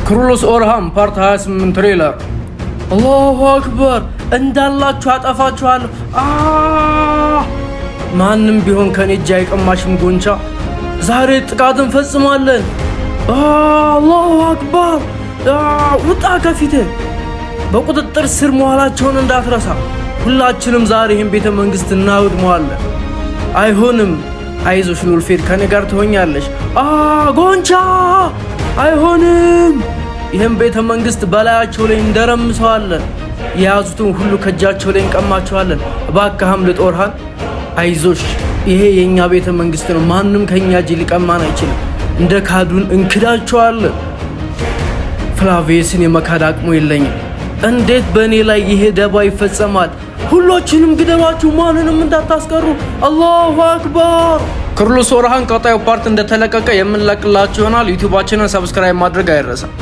ክሩሎስ ኦርሃም ፓርት 28 ትሬለር። አላሁ አክበር እንዳላችሁ አጠፋችኋለሁ። ማንም ቢሆን ከኔ እጅ አይቀማሽም ጎንቻ። ዛሬ ጥቃት እንፈጽማለን። አላሁ አክበር ውጣ ከፊቴ። በቁጥጥር ስር መዋላቸውን እንዳትረሳ። ሁላችንም ዛሬ ይህን ቤተ መንግስት እናውድመዋለን። አይሆንም። አይዞሽ ሉልፌድ ከኔ ጋር ትሆኛለሽ። ጎንቻ አይሆንም። ይህን ቤተ መንግስት በላያቸው ላይ እንደረምሰዋለን። የያዙትን ሁሉ ከእጃቸው ላይ እንቀማቸዋለን። እባክህ አምልጥ ኦርሃን፣ አይዞሽ። ይሄ የኛ ቤተ መንግስት ነው። ማንም ከኛ እጅ ሊቀማን አይችልም። እንደ ካዱን እንክዳቸዋለን። ፍላቬስን የመካድ አቅሙ የለኝም። እንዴት በእኔ ላይ ይሄ ደባ ይፈጸማል? ሁላችንም ግደሏችሁ፣ ማንንም እንዳታስቀሩ። አላሁ አክበር። ክሩሎስ ኦርሃን ቀጣዩ ፓርት እንደተለቀቀ የምንለቅላችሁ ይሆናል። ዩቲዩባችንን ሰብስክራይብ ማድረግ አይረሳም።